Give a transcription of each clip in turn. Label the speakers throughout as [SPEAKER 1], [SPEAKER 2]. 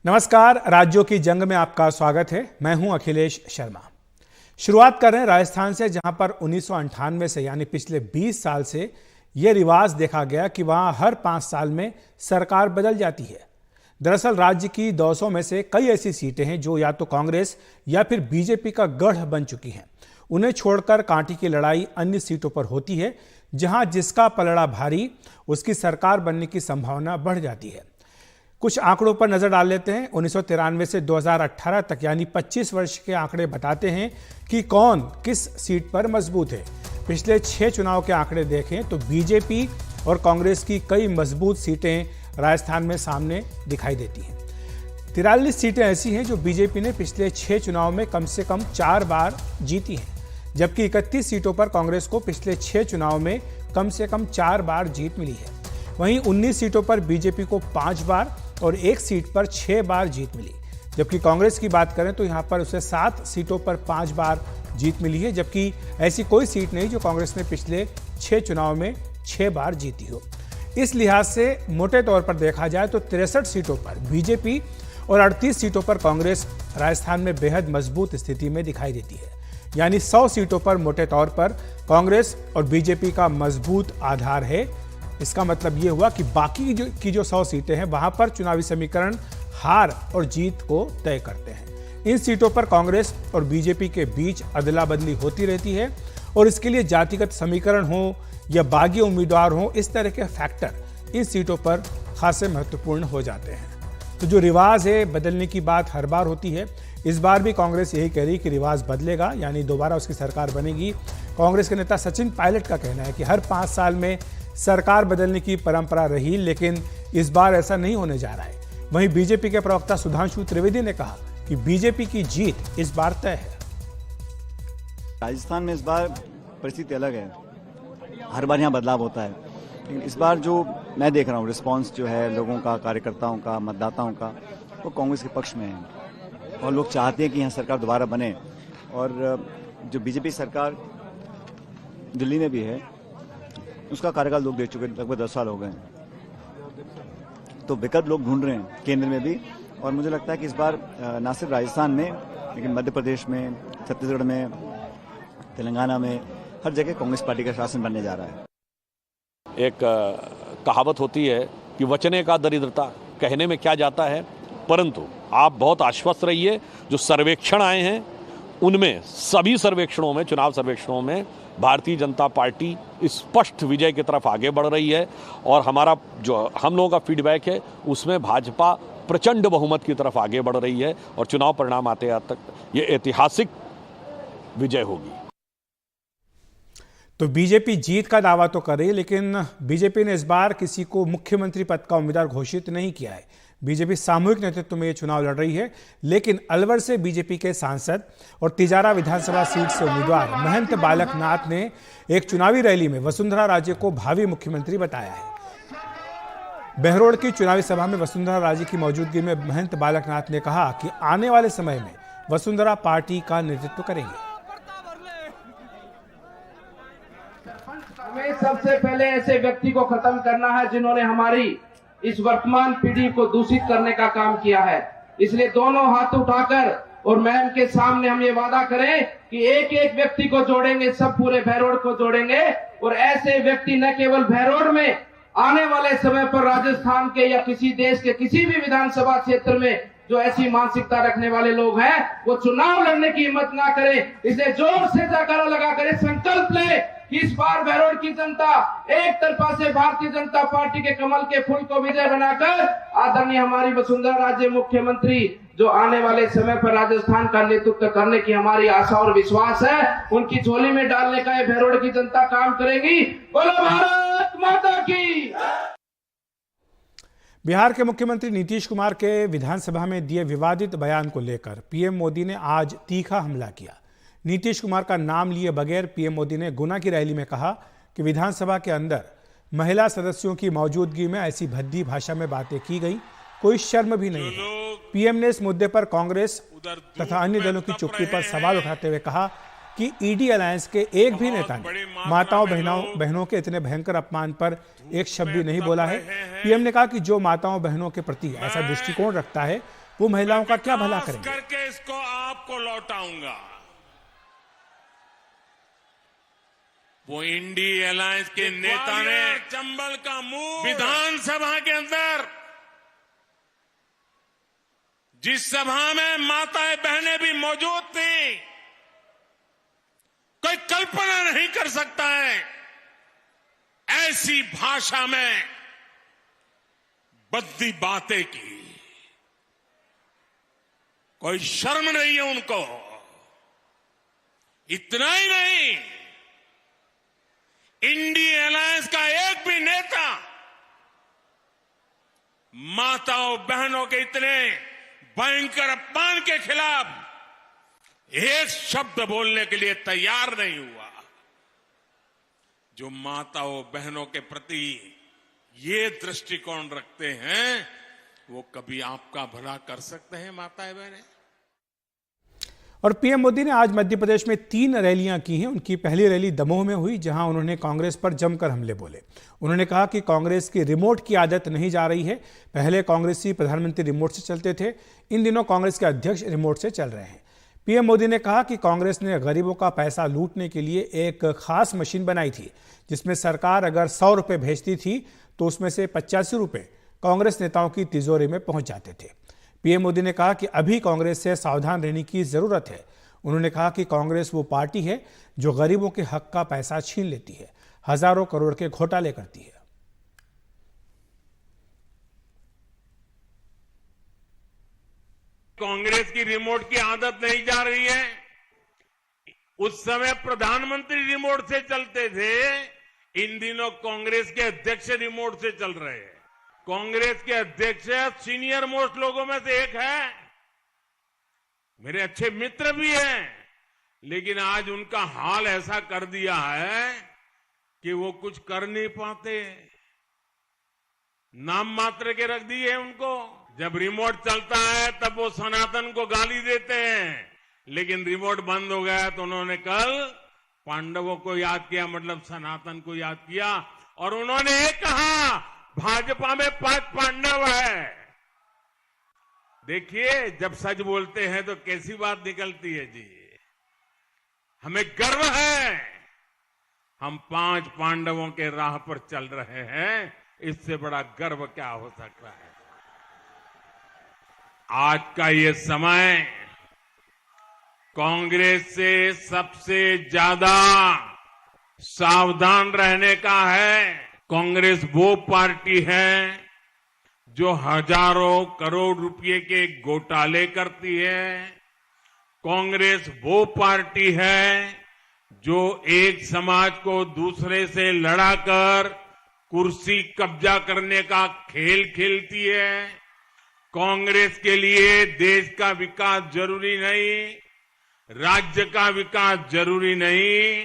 [SPEAKER 1] नमस्कार, राज्यों की जंग में आपका स्वागत है। मैं हूं अखिलेश शर्मा। शुरुआत कर रहे हैं राजस्थान से, जहां पर 1998 से यानी पिछले 20 साल से यह रिवाज देखा गया कि वहां हर 5 साल में सरकार बदल जाती है। दरअसल राज्य की 200 में से कई ऐसी सीटें हैं जो या तो कांग्रेस या फिर बीजेपी का गढ़ बन चुकी हैं। उन्हें छोड़कर कांटे की लड़ाई अन्य सीटों पर होती है, जहां जिसका पलड़ा भारी उसकी सरकार बनने की संभावना बढ़ जाती है। कुछ आंकड़ों पर नजर डाल लेते हैं। 1993 से 2018 तक यानी 25 वर्ष के आंकड़े बताते हैं कि कौन किस सीट पर मजबूत है। पिछले 6 चुनाव के आंकड़े देखें तो बीजेपी और कांग्रेस की कई मजबूत सीटें राजस्थान में सामने दिखाई देती हैं। 43 सीटें ऐसी हैं जो बीजेपी ने पिछले 6 चुनाव में कम से कम 4 बार जीती हैं, जबकि 31 सीटों पर कांग्रेस को पिछले 6 चुनाव में कम से कम 4 बार जीत मिली है। वहीं 19 सीटों पर बीजेपी को 5 बार और 1 सीट पर 6 बार जीत मिली, जबकि कांग्रेस की बात करें तो यहां पर उसे 7 सीटों पर 5 बार जीत मिली है, जबकि ऐसी कोई सीट नहीं जो कांग्रेस ने पिछले 6 चुनाव में 6 बार जीती हो। इस लिहाज से मोटे तौर पर देखा जाए तो 63 सीटों पर बीजेपी और 38 सीटों पर कांग्रेस राजस्थान में बेहद मजबूत स्थिति में दिखाई देती है। यानी 100 सीटों पर मोटे तौर पर कांग्रेस और बीजेपी का मजबूत आधार है। इसका मतलब यह हुआ कि बाकी की जो 100 सीटें हैं वहां पर चुनावी समीकरण हार और जीत को तय करते हैं। इन सीटों पर कांग्रेस और बीजेपी के बीच अदला बदली होती रहती है और इसके लिए जातिगत समीकरण हो या बागी उम्मीदवार हो, इस तरह के फैक्टर इन सीटों पर खासे महत्वपूर्ण हो जाते हैं। तो जो रिवाज है बदलने की बात हर बार होती है, इस बार भी कांग्रेस यही कह रही कि रिवाज बदलेगा, यानी दोबारा उसकी सरकार बनेगी। कांग्रेस के नेता सचिन पायलट का कहना है कि हर 5 साल में सरकार बदलने की परंपरा रही, लेकिन इस बार ऐसा नहीं होने जा रहा है। वहीं बीजेपी के प्रवक्ता सुधांशु त्रिवेदी ने कहा कि बीजेपी की जीत इस बार तय है।
[SPEAKER 2] राजस्थान में इस बार परिस्थिति अलग है। हर बार यहाँ बदलाव होता है, लेकिन इस बार जो मैं देख रहा हूँ रिस्पांस जो है लोगों का, कार्यकर्ताओं का, मतदाताओं का, वो कांग्रेस के पक्ष में है और लोग चाहते हैं कि यहाँ सरकार दोबारा बने। और जो बीजेपी सरकार दिल्ली में भी है उसका कार्यकाल लोग देख चुके, लगभग 10 साल हो गए, तो विकल्प लोग ढूंढ रहे हैं केंद्र में भी। और मुझे लगता है कि इस बार न सिर्फ राजस्थान में लेकिन मध्य प्रदेश में, छत्तीसगढ़ में, तेलंगाना में, हर जगह कांग्रेस पार्टी का शासन बनने जा रहा है।
[SPEAKER 3] एक कहावत होती है कि वचने का दरिद्रता, कहने में क्या जाता है, परंतु आप बहुत आश्वस्त रहिए। जो सर्वेक्षण आए हैं उनमें, सभी सर्वेक्षणों में, चुनाव सर्वेक्षणों में भारतीय जनता पार्टी स्पष्ट विजय की तरफ आगे बढ़ रही है और हमारा जो हम लोगों का फीडबैक है उसमें भाजपा प्रचंड बहुमत की तरफ आगे बढ़ रही है और चुनाव परिणाम आते तक ये ऐतिहासिक विजय होगी।
[SPEAKER 1] तो बीजेपी जीत का दावा तो कर रही है, लेकिन बीजेपी ने इस बार किसी को मुख्यमंत्री पद का उम्मीदवार घोषित नहीं किया है। बीजेपी सामूहिक नेतृत्व में ये चुनाव लड़ रही है, लेकिन अलवर से बीजेपी के सांसद और तिजारा विधानसभा सीट से उम्मीदवार महंत बालक नाथ ने एक चुनावी रैली में वसुंधरा राजे को भावी मुख्यमंत्री बताया है। बहरोड़ की चुनावी सभा में वसुंधरा राजे की मौजूदगी में महंत बालक नाथ ने कहा कि आने वाले समय में वसुंधरा पार्टी का नेतृत्व करेंगे।
[SPEAKER 4] हमें सबसे पहले ऐसे व्यक्ति को खत्म करना है जिन्होंने हमारी इस वर्तमान पीढ़ी को दूषित करने का काम किया है। इसलिए दोनों हाथ उठाकर और मैम के सामने हम ये वादा करें कि एक एक व्यक्ति को जोड़ेंगे, सब पूरे भैरोड़ को जोड़ेंगे। और ऐसे व्यक्ति न केवल भैरोड़ में, आने वाले समय पर राजस्थान के या किसी देश के किसी भी विधानसभा क्षेत्र में जो ऐसी मानसिकता रखने वाले लोग हैं वो चुनाव लड़ने की हिम्मत ना करें। इसलिए जोर से जयकारा लगा कर संकल्प ले कि इस बार भैरोड़ की जनता एक तरफा से भारतीय जनता पार्टी के कमल के फूल को विजय बनाकर आदरणीय हमारी वसुंधरा राजे मुख्यमंत्री जो आने वाले समय पर राजस्थान का नेतृत्व करने की हमारी आशा और विश्वास है, उनकी झोली में डालने का ये भैरोड़ की जनता काम करेगी। बोलो भारत माता की।
[SPEAKER 1] बिहार के मुख्यमंत्री नीतीश कुमार के विधानसभा में दिए विवादित बयान को लेकर पीएम मोदी ने आज तीखा हमला किया। नीतीश कुमार का नाम लिए बगैर पीएम मोदी ने गुना की रैली में कहा कि विधानसभा के अंदर महिला सदस्यों की मौजूदगी में ऐसी भद्दी भाषा में बातें की गई, कोई शर्म भी नहीं है। पीएम ने इस मुद्दे पर कांग्रेस तथा अन्य दलों की चुप्पी पर सवाल उठाते हुए कहा कि ईडी अलायंस के एक भी नेता ने माताओं बहनों के इतने भयंकर अपमान पर एक शब्द भी नहीं बोला है। पीएम ने कहा कि जो माताओं बहनों के प्रति ऐसा दृष्टिकोण रखता है वो महिलाओं का क्या भला करेंगे।
[SPEAKER 5] करके इसको आपको लौटाऊंगा। वो इंडी अलायंस के नेता ने चंबल का मुंह विधानसभा के अंदर, जिस सभा में माताएं बहनें भी मौजूद थी, कोई कल्पना नहीं कर सकता है ऐसी भाषा में बद्दी बातें की। कोई शर्म नहीं है उनको। इतना ही नहीं, इंडी अलायंस का एक भी नेता माताओं बहनों के इतने भयंकर अपमान के खिलाफ एक शब्द बोलने के लिए तैयार नहीं हुआ। जो माताओं बहनों के प्रति ये दृष्टिकोण रखते हैं, वो कभी आपका भला कर सकते हैं माताएं बहनें?
[SPEAKER 1] और पीएम मोदी ने आज मध्य प्रदेश में 3 रैलियां की हैं। उनकी पहली रैली दमोह में हुई, जहां उन्होंने कांग्रेस पर जमकर हमले बोले। उन्होंने कहा कि कांग्रेस की रिमोट की आदत नहीं जा रही है। पहले कांग्रेसी प्रधानमंत्री रिमोट से चलते थे, इन दिनों कांग्रेस के अध्यक्ष रिमोट से चल रहे हैं। पीएम मोदी ने कहा कि कांग्रेस ने गरीबों का पैसा लूटने के लिए एक खास मशीन बनाई थी, जिसमें सरकार अगर 100 रुपये भेजती थी तो उसमें से 85 रुपये कांग्रेस नेताओं की तिजोरी में पहुंच जाते थे। पीएम मोदी ने कहा कि अभी कांग्रेस से सावधान रहने की जरूरत है। उन्होंने कहा कि कांग्रेस वो पार्टी है जो गरीबों के हक का पैसा छीन लेती है, हजारों करोड़ के घोटाले करती है।
[SPEAKER 5] कांग्रेस की रिमोट की आदत नहीं जा रही है। उस समय प्रधानमंत्री रिमोट से चलते थे, इन दिनों कांग्रेस के अध्यक्ष रिमोट से चल रहे हैं। कांग्रेस के अध्यक्ष सीनियर मोस्ट लोगों में से एक है, मेरे अच्छे मित्र भी हैं, लेकिन आज उनका हाल ऐसा कर दिया है कि वो कुछ कर नहीं पाते, नाम मात्र के रख दिए उनको। जब रिमोट चलता है तब वो सनातन को गाली देते हैं, लेकिन रिमोट बंद हो गया तो उन्होंने कल पांडवों को याद किया, मतलब सनातन को याद किया, और उन्होंने ये कहा भाजपा में 5 पांडव है। देखिए, जब सच बोलते हैं तो कैसी बात निकलती है जी। हमें गर्व है, हम 5 पांडवों के राह पर चल रहे हैं। इससे बड़ा गर्व क्या हो सकता है। आज का ये समय कांग्रेस से सबसे ज्यादा सावधान रहने का है। कांग्रेस वो पार्टी है जो हजारों करोड़ रुपए के घोटाले करती है। कांग्रेस वो पार्टी है जो एक समाज को दूसरे से लड़ाकर कुर्सी कब्जा करने का खेल खेलती है। कांग्रेस के लिए देश का विकास जरूरी नहीं, राज्य का विकास जरूरी नहीं।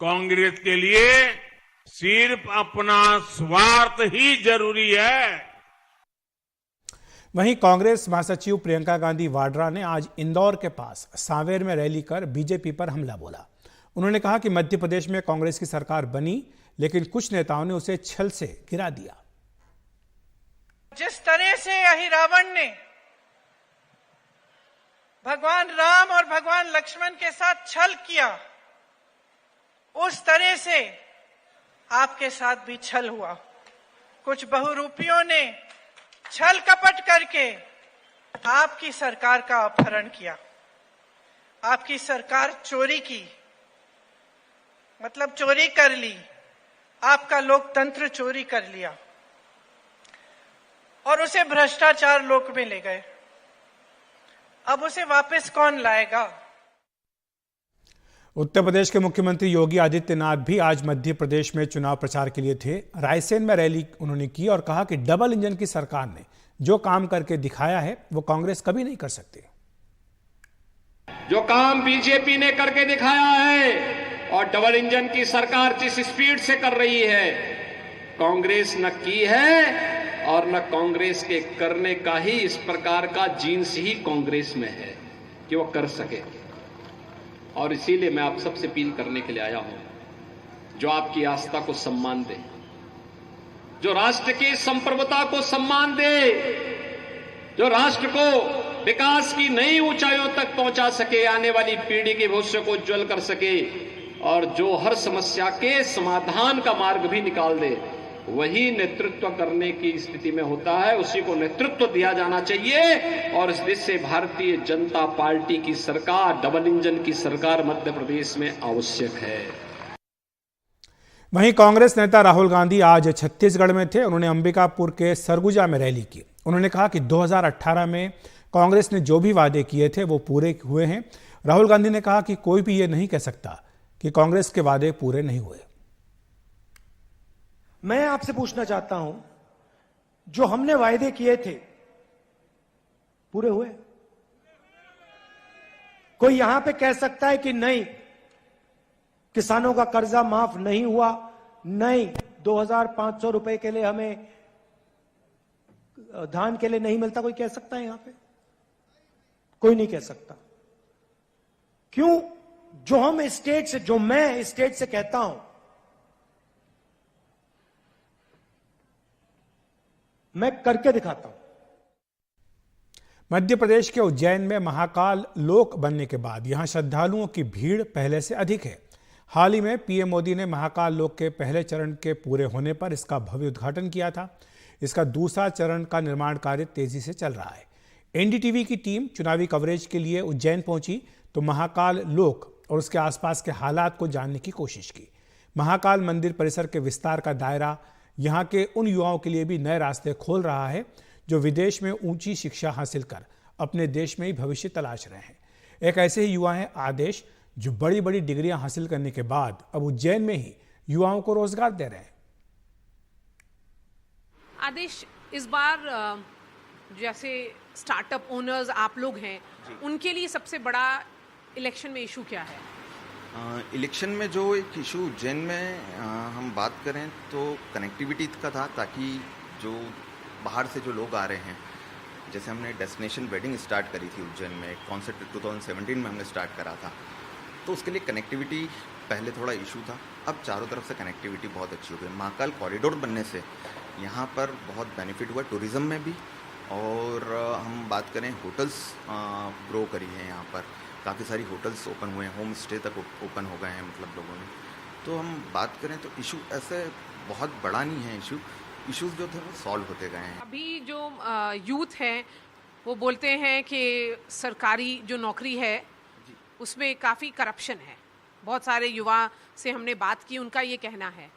[SPEAKER 5] कांग्रेस के लिए सिर्फ अपना स्वार्थ ही जरूरी है।
[SPEAKER 1] वहीं कांग्रेस महासचिव प्रियंका गांधी वाड्रा ने आज इंदौर के पास सांवेर में रैली कर बीजेपी पर हमला बोला। उन्होंने कहा कि मध्य प्रदेश में कांग्रेस की सरकार बनी, लेकिन कुछ नेताओं ने उसे छल से गिरा दिया।
[SPEAKER 6] जिस तरह से यही रावण ने भगवान राम और भगवान लक्ष्मण के साथ छल किया, उस तरह से आपके साथ भी छल हुआ। कुछ बहुरूपियों ने छल कपट करके आपकी सरकार का अपहरण किया। आपकी सरकार चोरी की, मतलब चोरी कर ली, आपका लोकतंत्र चोरी कर लिया और उसे भ्रष्टाचार लोक में ले गए। अब उसे वापस कौन लाएगा?
[SPEAKER 1] उत्तर प्रदेश के मुख्यमंत्री योगी आदित्यनाथ भी आज मध्य प्रदेश में चुनाव प्रचार के लिए थे। रायसेन में रैली उन्होंने की और कहा कि डबल इंजन की सरकार ने जो काम करके दिखाया है वो कांग्रेस कभी नहीं कर सकती।
[SPEAKER 7] जो काम बीजेपी ने करके दिखाया है और डबल इंजन की सरकार जिस स्पीड से कर रही है, कांग्रेस न की है और न कांग्रेस के करने का ही इस प्रकार का जीन्स ही कांग्रेस में है कि वो कर सके। और इसीलिए मैं आप सबसे अपील करने के लिए आया हूं, जो आपकी आस्था को सम्मान दे, जो राष्ट्र की संप्रभुता को सम्मान दे, जो राष्ट्र को विकास की नई ऊंचाइयों तक पहुंचा सके, आने वाली पीढ़ी के भविष्य को उज्जवल कर सके और जो हर समस्या के समाधान का मार्ग भी निकाल दे, वही नेतृत्व करने की स्थिति में होता है, उसी को नेतृत्व दिया जाना चाहिए। और इस देश से भारतीय जनता पार्टी की सरकार, डबल इंजन की सरकार मध्य प्रदेश में आवश्यक है।
[SPEAKER 1] वहीं कांग्रेस नेता राहुल गांधी आज छत्तीसगढ़ में थे। उन्होंने अंबिकापुर के सरगुजा में रैली की। उन्होंने कहा कि 2018 में कांग्रेस ने जो भी वादे किए थे वो पूरे हुए हैं। राहुल गांधी ने कहा कि कोई भी ये नहीं कह सकता कि कांग्रेस के वादे पूरे नहीं हुए।
[SPEAKER 8] मैं आपसे पूछना चाहता हूं, जो हमने वायदे किए थे पूरे हुए? कोई यहां पे कह सकता है कि नहीं, किसानों का कर्जा माफ नहीं हुआ, नहीं 2500 रुपए के लिए हमें धान के लिए नहीं मिलता? कोई कह सकता है यहां पे? कोई नहीं कह सकता। क्यों? जो हम स्टेट से, जो मैं स्टेट से कहता हूं, मैं करके दिखाता हूं।
[SPEAKER 1] मध्य प्रदेश के उज्जैन में महाकाल लोक बनने के बाद यहां श्रद्धालुओं की भीड़ पहले से अधिक है। हाल ही में पीएम मोदी ने महाकाल लोक के पहले चरण के पूरे होने पर इसका भव्य उद्घाटन किया था। इसका दूसरा चरण का निर्माण कार्य तेजी से चल रहा है। एनडीटीवी की टीम चुनावी कवरेज के लिए उज्जैन पहुंची तो महाकाल लोक और उसके आसपास के हालात को जानने की कोशिश की। महाकाल मंदिर परिसर के विस्तार का दायरा यहाँ के उन युवाओं के लिए भी नए रास्ते खोल रहा है जो विदेश में ऊंची शिक्षा हासिल कर अपने देश में ही भविष्य तलाश रहे हैं। एक ऐसे ही युवा हैं आदेश, जो बड़ी बड़ी डिग्रियां हासिल करने के बाद अब उज्जैन में ही युवाओं को रोजगार दे रहे हैं।
[SPEAKER 9] आदेश, इस बार जैसे स्टार्टअप ओनर्स आप लोग हैं, उनके लिए सबसे बड़ा इलेक्शन में इशू क्या है?
[SPEAKER 10] इलेक्शन में जो एक इशू उज्जैन में हम बात करें तो कनेक्टिविटी का था, ताकि जो बाहर से जो लोग आ रहे हैं, जैसे हमने डेस्टिनेशन वेडिंग स्टार्ट करी थी उज्जैन में, कॉन्सेप्ट 2017 में हमने स्टार्ट करा था, तो उसके लिए कनेक्टिविटी पहले थोड़ा इशू था। अब चारों तरफ से कनेक्टिविटी बहुत अच्छी हो गई। महाकाल कॉरिडोर बनने से यहाँ पर बहुत बेनिफिट हुआ टूरिज़्म में भी, और हम बात करें होटल्स ग्रो करी है यहाँ पर, काफ़ी सारी होटल्स ओपन हुए हैं, होम स्टे तक ओपन हो गए हैं मतलब लोगों ने। तो हम बात करें तो इशू ऐसे बहुत बड़ा नहीं है। इश्यूज जो थे वो सॉल्व होते गए हैं।
[SPEAKER 9] अभी जो यूथ हैं वो बोलते हैं कि सरकारी जो नौकरी है उसमें काफ़ी करप्शन है। बहुत सारे युवा से हमने बात की, उनका ये कहना है।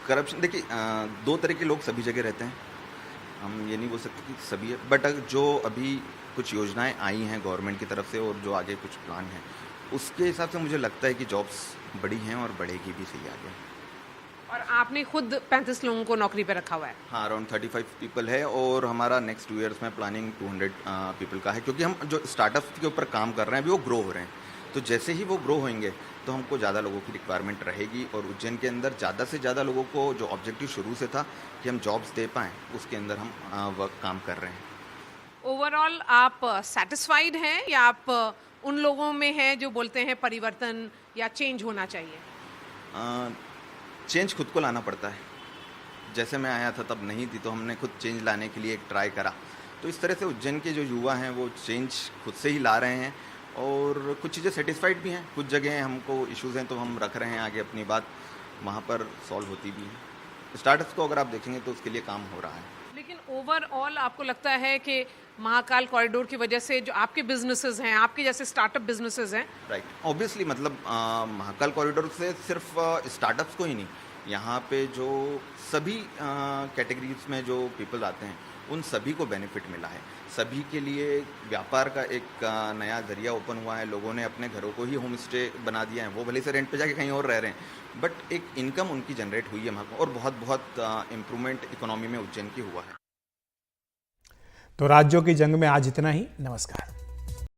[SPEAKER 10] करप्शन देखिए, दो तरह के लोग सभी जगह रहते हैं, हम ये नहीं बोल सकते कि सभी है, बट जो अभी कुछ योजनाएं आई हैं गवर्नमेंट की तरफ से और जो आगे कुछ प्लान है, उसके हिसाब से मुझे लगता है कि जॉब्स बड़ी हैं और बढ़ेगी भी सही आगे।
[SPEAKER 9] और आपने खुद 35 लोगों को नौकरी पे रखा हुआ है?
[SPEAKER 10] हाँ, अराउंड 35 पीपल है, और हमारा नेक्स्ट 2 ईयर्स में प्लानिंग 200 पीपल का है, क्योंकि हम जो स्टार्टअप्स के ऊपर काम कर रहे हैं अभी वो ग्रो हो रहे हैं। तो जैसे ही वो ग्रो होंगे तो हमको ज़्यादा लोगों की रिक्वायरमेंट रहेगी, और उज्जैन के अंदर ज़्यादा से ज़्यादा लोगों को जो ऑब्जेक्टिव शुरू से था कि हम जॉब्स दे पाएँ, उसके अंदर हम वर्क काम कर रहे हैं।
[SPEAKER 9] ओवरऑल आप सेटिस्फाइड हैं या आप उन लोगों में हैं जो बोलते हैं परिवर्तन या चेंज होना चाहिए?
[SPEAKER 10] चेंज खुद को लाना पड़ता है। जैसे मैं आया था तब नहीं थी, तो हमने खुद चेंज लाने के लिए एक ट्राई करा। तो इस तरह से उज्जैन के जो युवा हैं वो चेंज खुद से ही ला रहे हैं, और कुछ चीज़ें सेटिस्फाइड भी हैं, कुछ जगह हमको इश्यूज़ हैं तो हम रख रहे हैं आगे अपनी बात, वहाँ पर सॉल्व होती भी है। स्टार्टअप्स को अगर आप देखेंगे तो उसके लिए काम हो रहा है।
[SPEAKER 9] लेकिन ओवरऑल आपको लगता है कि महाकाल कॉरिडोर की वजह से जो आपके बिजनेसेस हैं, आपके जैसे स्टार्टअप बिजनेसेस हैं,
[SPEAKER 10] राइट, ऑब्वियसली मतलब महाकाल कॉरिडोर से सिर्फ स्टार्टअप्स को ही नहीं, यहाँ पे जो सभी कैटेगरीज में जो पीपल आते हैं उन सभी को बेनिफिट मिला है। सभी के लिए व्यापार का एक नया जरिया ओपन हुआ है। लोगों ने अपने घरों को ही होम स्टे बना दिया है, वो भले से रेंट पे जाके कहीं और रह रहे हैं, बट एक इनकम उनकी जनरेट हुई है वहाँ पर, और बहुत इम्प्रूवमेंट इकोनॉमी में उज्जैन की हुआ है।
[SPEAKER 1] तो राज्यों की जंग में आज इतना ही। नमस्कार।